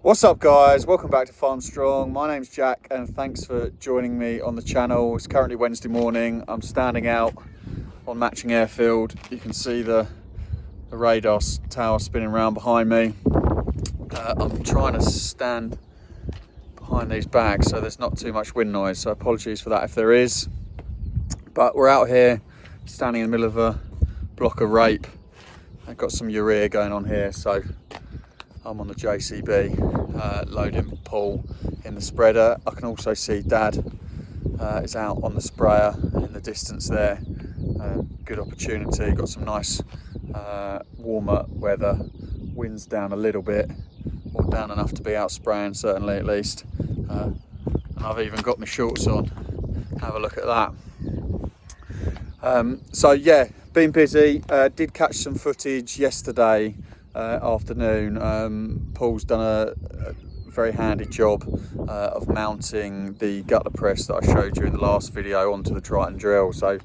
What's up guys, welcome back to FarmStrong. My name's Jack and thanks for joining me on the channel. It's currently Wednesday morning. I'm standing out on Matching Airfield. You can see the radar tower spinning around behind me. I'm trying to stand behind these bags so there's not too much wind noise, so apologies for that if there is. But we're out here standing in the middle of a block of rape. I've got some urea going on here, so I'm on the JCB loading pull in the spreader. I can also see Dad is out on the sprayer in the distance there. Good opportunity, got some nice warmer weather, wind's down a little bit, or down enough to be out spraying certainly at least. And I've even got my shorts on, have a look at that. So yeah, been busy, did catch some footage yesterday afternoon. Paul's done a very handy job of mounting the gutter press that I showed you in the last video onto the Triton drill. So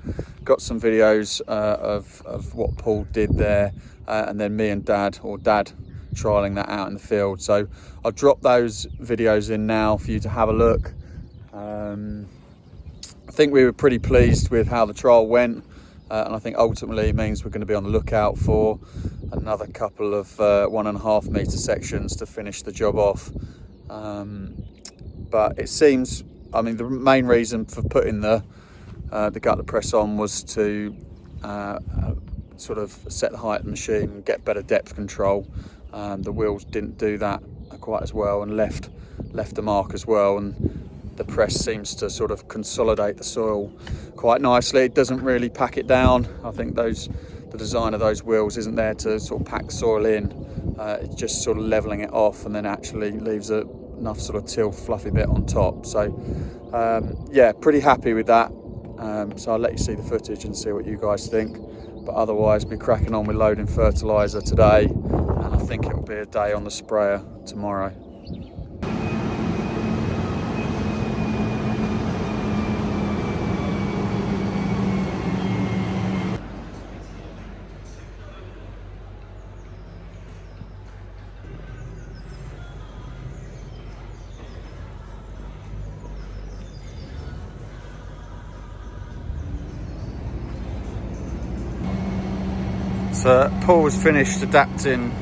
got some videos of what Paul did there, and then me and Dad trialing that out in the field. So I'll drop those videos in now for you to have a look. I think we were pretty pleased with how the trial went, and I think ultimately it means we're going to be on the lookout for another couple of 1.5 metre sections to finish the job off. But it seems, I mean, the main reason for putting the gutter press on was to sort of set the height of the machine and get better depth control. The wheels didn't do that quite as well and left a mark as well, and the press seems to sort of consolidate the soil quite nicely. It doesn't really pack it down. I think the design of those wheels isn't there to sort of pack the soil in. It's just sort of leveling it off, and then actually leaves enough sort of till fluffy bit on top. So yeah, pretty happy with that. So I'll let you see the footage and see what you guys think. But otherwise, be cracking on with loading fertilizer today, and I think it will be a day on the sprayer tomorrow. So Paul's finished adapting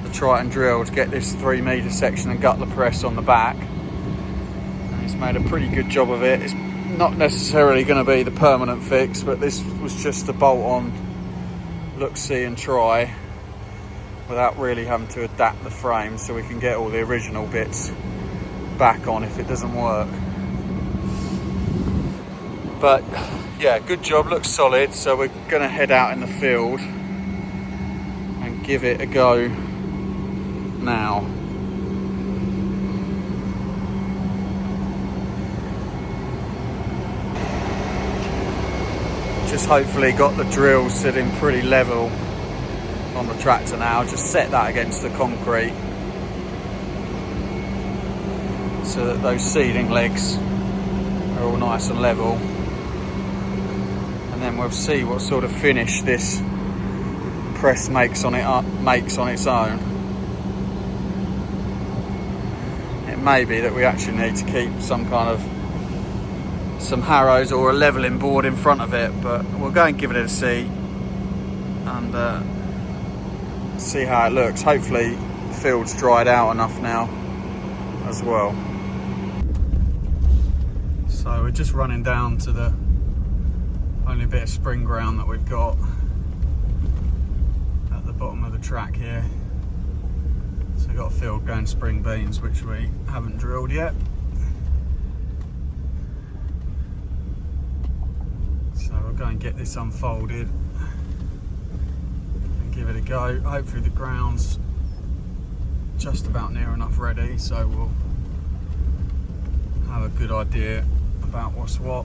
the Triton drill to get this 3 metre section and gutter press on the back, and he's made a pretty good job of it. It's not necessarily going to be the permanent fix, but this was just a bolt on look, see and try without really having to adapt the frame, so we can get all the original bits back on if it doesn't work. But yeah, good job, looks solid. So we're going to head out in the field and give it a go now. Just hopefully got the drill sitting pretty level on the tractor now. Just set that against the concrete so that those seeding legs are all nice and level. And then we'll see what sort of finish this press makes on its own. It may be that we actually need to keep some harrows or a leveling board in front of it, but we'll go and give it a see and see how it looks. Hopefully the field's dried out enough now as well. So we're just running down to the only bit of spring ground that we've got at the bottom of the track here. So we've got a field going spring beans, which we haven't drilled yet. So we'll go and get this unfolded and give it a go. Hopefully the ground's just about near enough ready, so we'll have a good idea about what's what.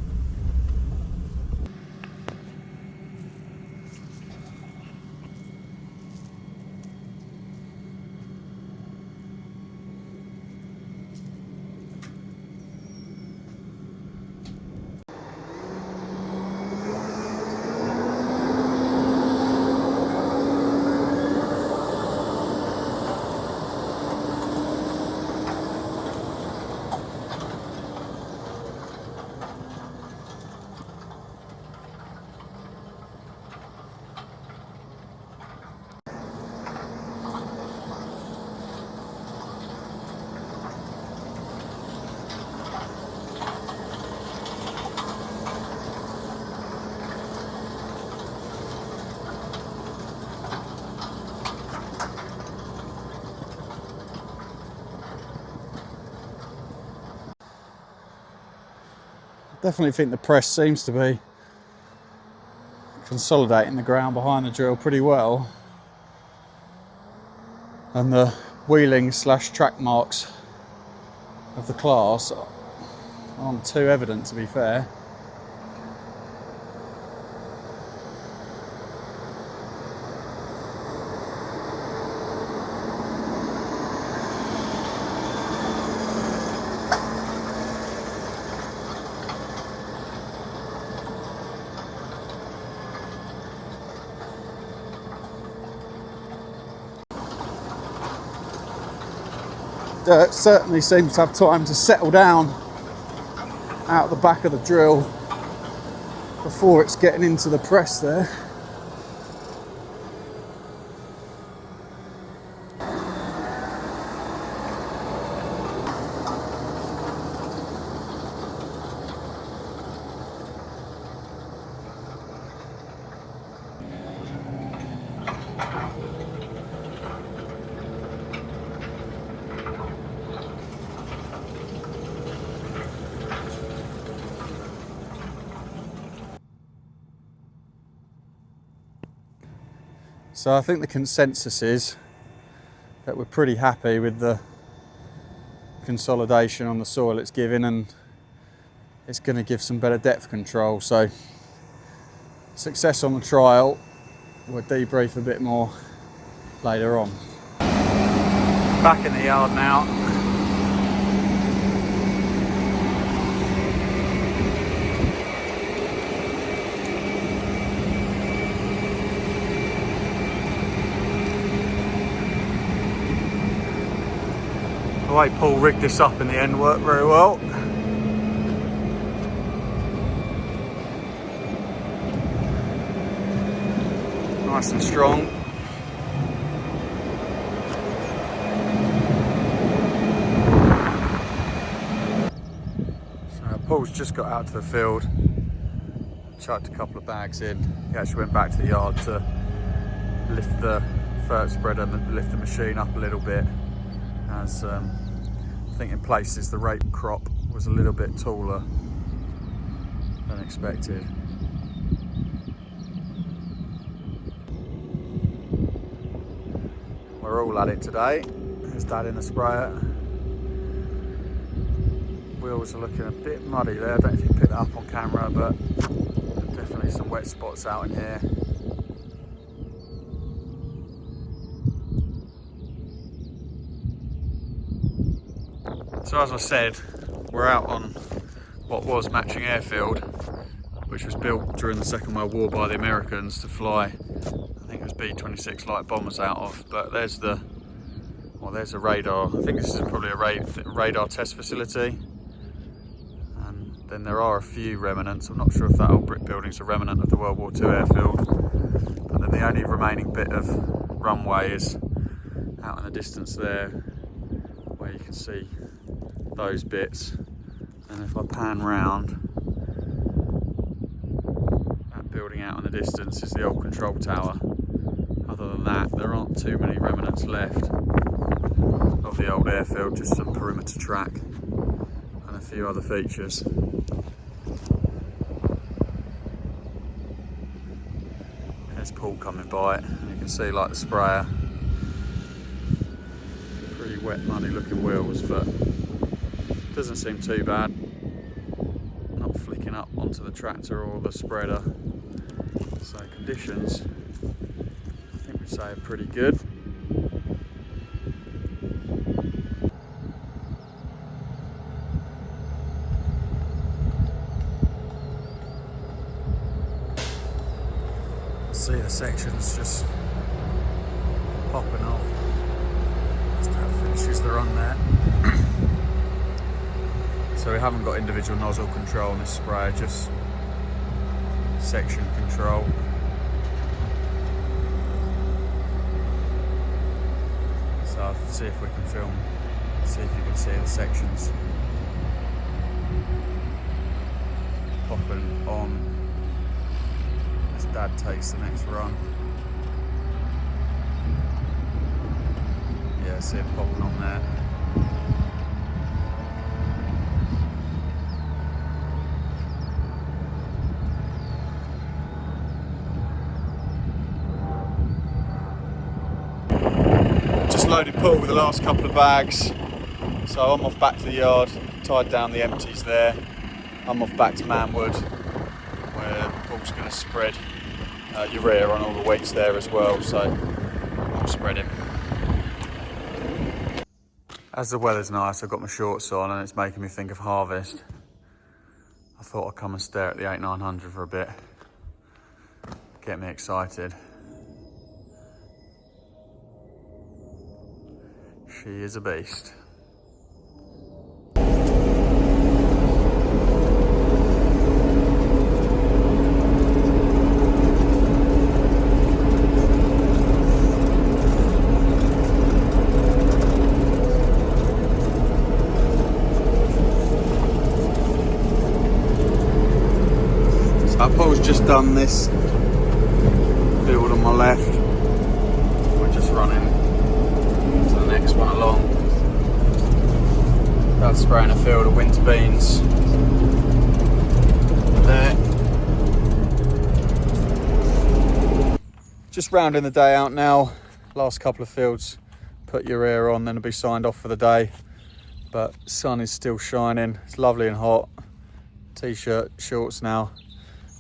Definitely think the press seems to be consolidating the ground behind the drill pretty well, and the wheeling / track marks of the class aren't too evident, to be fair. Dirt certainly seems to have time to settle down out the back of the drill before it's getting into the press there. So I think the consensus is that we're pretty happy with the consolidation on the soil it's giving, and it's going to give some better depth control. So success on the trial. We'll debrief a bit more later on. Back in the yard now. The way Paul rigged this up in the end worked very well. Nice and strong. So Paul's just got out to the field, chucked a couple of bags in. He actually went back to the yard to lift the fert spreader and lift the machine up a little bit, as I think in places the rape crop was a little bit taller than expected. We're all at it today. There's Dad in the sprayer. Wheels are looking a bit muddy there. I don't know if you can pick that up on camera, but definitely some wet spots out in here. So as I said, we're out on what was Matching Airfield, which was built during the Second World War by the Americans to fly, I think it was B-26 light bombers out of. But there's the, well, there's a radar. I think this is probably a radar test facility. And then there are a few remnants. I'm not sure if that old brick building's a remnant of the World War II airfield. But then the only remaining bit of runway is out in the distance there, where you can see those bits. And if I pan round, that building out in the distance is the old control tower. Other than that, there aren't too many remnants left of the old airfield, just some perimeter track and a few other features. There's Paul coming by, and you can see like the sprayer, pretty wet, muddy looking wheels, but doesn't seem too bad. Not flicking up onto the tractor or the spreader. So conditions, I think we'd say, are pretty good. See the sections just popping off. Just how it finishes the run there. So we haven't got individual nozzle control on this sprayer, just section control. So I'll see if we can film, see if you can see the sections popping on as Dad takes the next run. Yeah, see it popping on there. unloaded pool with the last couple of bags, so I'm off back to the yard, tied down the empties there. I'm off back to Manwood, where Paul's going to spread urea on all the wheats there as well, so I'll spread him. As the weather's nice, I've got my shorts on and it's making me think of harvest. I thought I'd come and stare at the 8900 for a bit, get me excited. She is a beast. Paul's just done this field on my left. We're just running to the next one along. That's spraying a field of winter beans there. Just rounding the day out now. Last couple of fields, put urea on, then it'll be signed off for the day. But sun is still shining. It's lovely and hot. T-shirt, shorts now.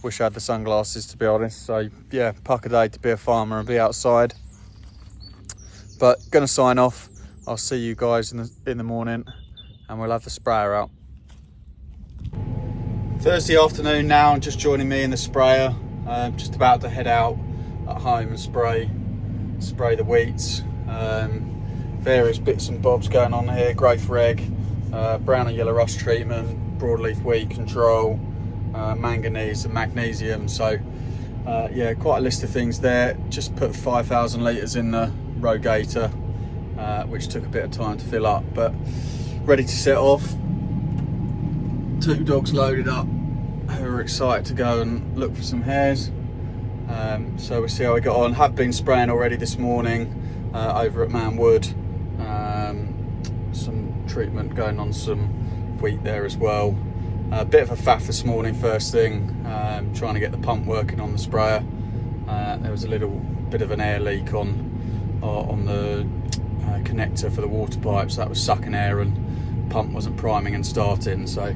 Wish I had the sunglasses, to be honest. So yeah, pucker day to be a farmer and be outside. But gonna sign off. I'll see you guys in the morning and we'll have the sprayer out. Thursday afternoon now, and just joining me in the sprayer. Just about to head out at home and spray the wheats. Various bits and bobs going on here. Growth reg, brown and yellow rust treatment, broadleaf weed control, manganese and magnesium. So yeah, quite a list of things there. Just put 5,000 litres in the rogator, which took a bit of time to fill up, but ready to set off. 2 dogs loaded up who are excited to go and look for some hares. So we'll see how we got on. Have been spraying already this morning over at Manwood. Some treatment going on some wheat there as well. A bit of a faff this morning first thing, trying to get the pump working on the sprayer. There was a little bit of an air leak on the connector for the water pipes. That was sucking air and pump wasn't priming and starting. So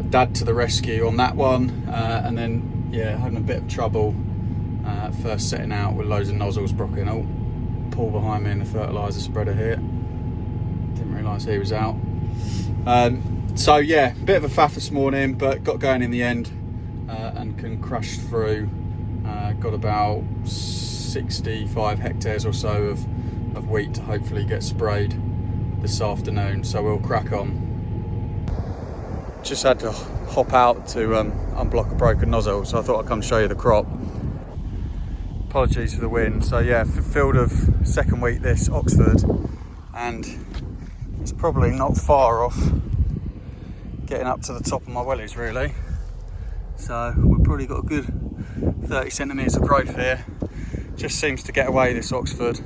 Dad to the rescue on that one. And then yeah, having a bit of trouble first setting out with loads of nozzles broken. Oh, Paul behind me in the fertilizer spreader here. Didn't realise he was out. So yeah, bit of a faff this morning, but got going in the end and can crash through. Got about 65 hectares or so of wheat to hopefully get sprayed this afternoon, so we'll crack on. Just had to hop out to unblock a broken nozzle, so I thought I'd come show you the crop. Apologies for the wind. So yeah, field of second wheat this, Oxford, and it's probably not far off getting up to the top of my wellies really. So we've probably got a good 30 centimetres of growth here. Just seems to get away, this Oxford.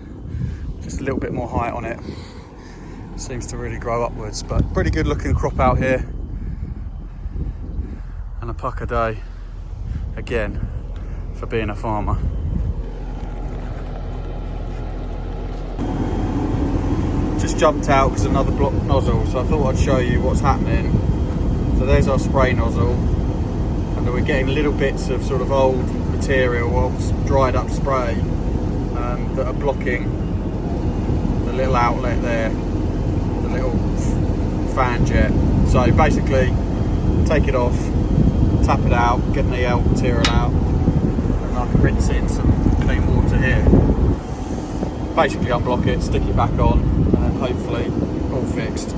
Just a little bit more height on it. Seems to really grow upwards, but pretty good looking crop out here. And a pucker day again for being a farmer. Just jumped out because another blocked nozzle, so I thought I'd show you what's happening. So there's our spray nozzle, and we're getting little bits of sort of old material, old dried up spray that are blocking the little outlet there, the little fan jet. So basically take it off, tap it out, get the old material out, and I can rinse it in some clean water here. Basically unblock it, stick it back on, and then hopefully all fixed.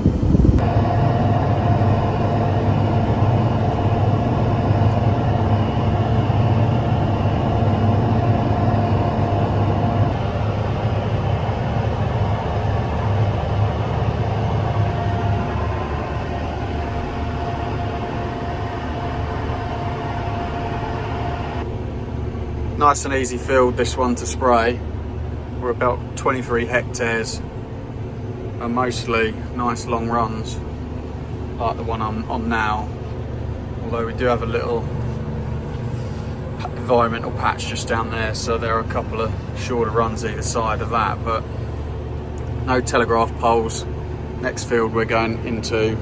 Nice and easy field, this one to spray. We're about 23 hectares and mostly nice long runs like the one I'm on now, although we do have a little environmental patch just down there, so there are a couple of shorter runs either side of that, but no telegraph poles. Next field we're going into,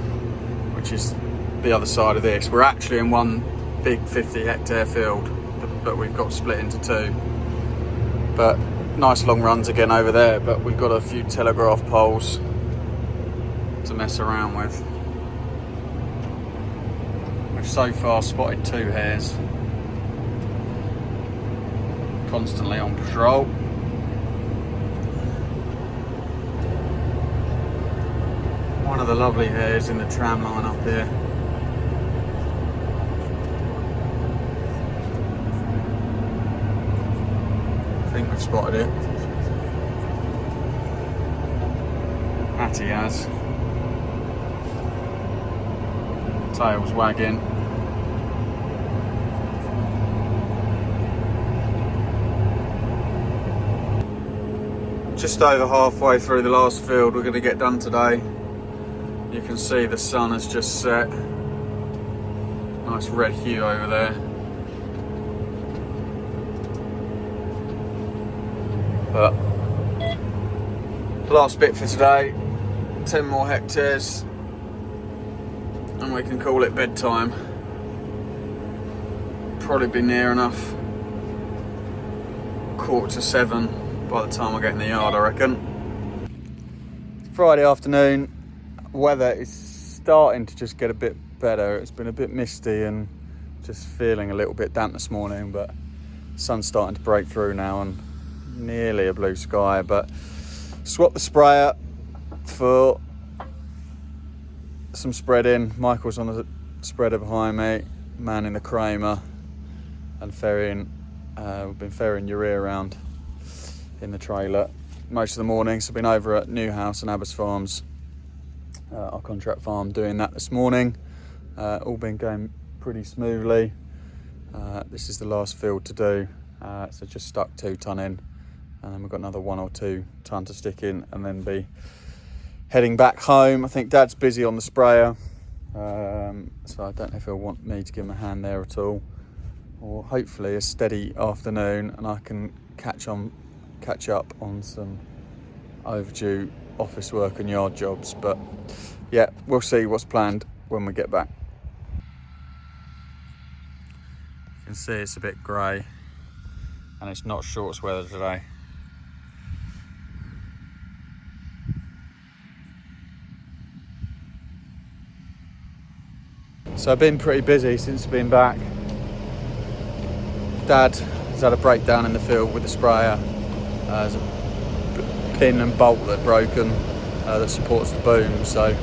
which is the other side of this. We're actually in one big 50-hectare field, but we've got split into two. But nice long runs again over there, but we've got a few telegraph poles to mess around with. We've so far spotted 2 hares, constantly on patrol. One of the lovely hares in the tram line up here. I think we've spotted it. Hattie has. Tail's wagging. Just over halfway through the last field we're going to get done today. You can see the sun has just set. Nice red hue over there. But last bit for today, 10 more hectares and we can call it bedtime. Probably be near enough 6:45 by the time I get in the yard, I reckon. Friday afternoon, weather is starting to just get a bit better. It's been a bit misty and just feeling a little bit damp this morning, but the sun's starting to break through now and nearly a blue sky. But swap the sprayer for some spreading. Michael's on the spreader behind me, manning the Kramer and ferrying. We've been ferrying urea around in the trailer most of the mornings. I've been over at Newhouse and Abbas Farms, our contract farm, doing that this morning. All been going pretty smoothly. This is the last field to do, so just stuck 2 ton in, and then we've got another 1 or 2 ton to stick in and then be heading back home. I think Dad's busy on the sprayer, so I don't know if he'll want me to give him a hand there at all, or hopefully a steady afternoon and I can catch up on some overdue office work and yard jobs. But yeah, we'll see what's planned when we get back. You can see it's a bit grey and it's not shorts weather today. So I've been pretty busy since I've been back. Dad has had a breakdown in the field with the sprayer. There's a pin and bolt that broken that supports the boom, so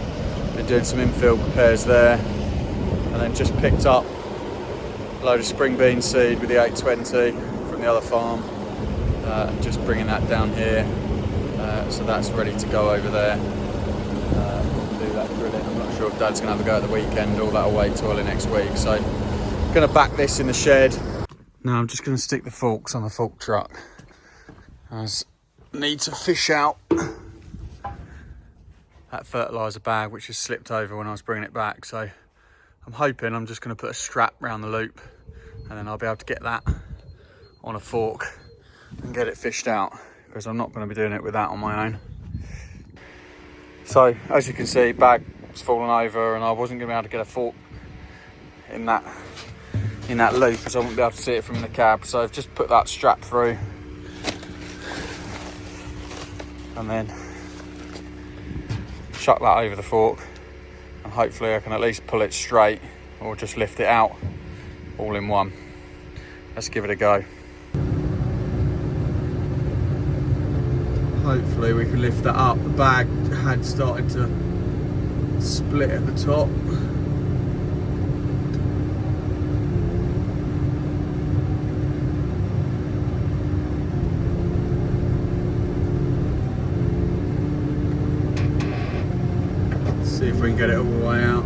been doing some infield repairs there, and then just picked up a load of spring bean seed with the 820 from the other farm, just bringing that down here, so that's ready to go over there. Do that drilling. I'm not sure if Dad's going to have a go at the weekend or that'll wait till early next week, so I'm going to back this in the shed. Now I'm just going to stick the forks on the fork truck, as I need to fish out that fertilizer bag which has slipped over when I was bringing it back. So I'm hoping I'm just going to put a strap around the loop and then I'll be able to get that on a fork and get it fished out, because I'm not going to be doing it with that on my own. So as you can see, bag's fallen over and I wasn't going to be able to get a fork in that loop because I wouldn't be able to see it from the cab. So I've just put that strap through and then chuck that over the fork, and hopefully I can at least pull it straight or just lift it out all in one. Let's give it a go. Hopefully we can lift that up. The bag had started to split at the top. See if we can get it all the way out.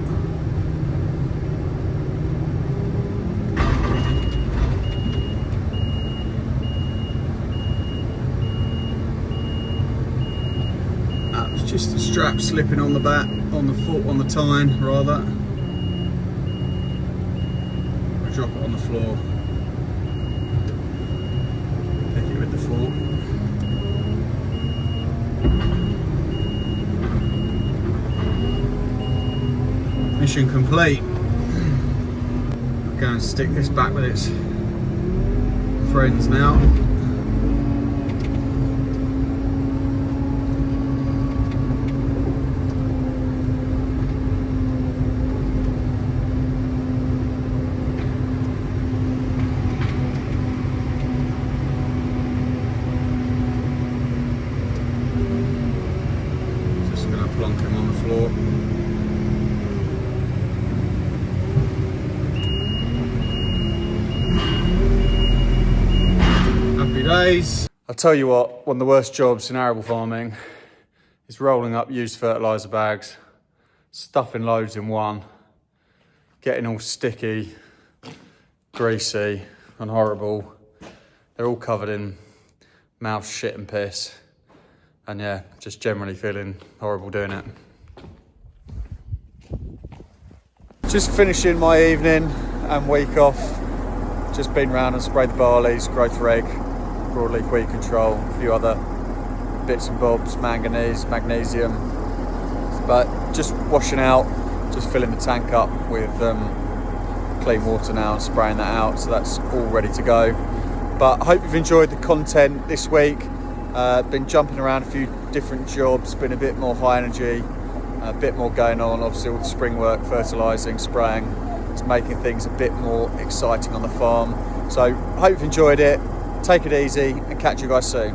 That was just the strap slipping on the back, on the foot, on the tine rather. We'll drop it on the floor. Pick it with the fork. Mission complete. I'll go and stick this back with its friends now. Just going to plonk him on the floor. Happy days. I'll tell you what, one of the worst jobs in arable farming is rolling up used fertilizer bags, stuffing loads in one, getting all sticky, greasy and horrible. They're all covered in mouse shit and piss. And yeah, just generally feeling horrible doing it. Just finishing my evening and week off. Just been round and sprayed the barleys, growth reg, broadleaf weed control, a few other bits and bobs, manganese, magnesium. But just washing out, just filling the tank up with clean water now and spraying that out, so that's all ready to go. But I hope you've enjoyed the content this week. Been jumping around a few different jobs, been a bit more high energy, a bit more going on, obviously all the spring work, fertilising, spraying. It's making things a bit more exciting on the farm. So I hope you've enjoyed it. Take it easy and catch you guys soon.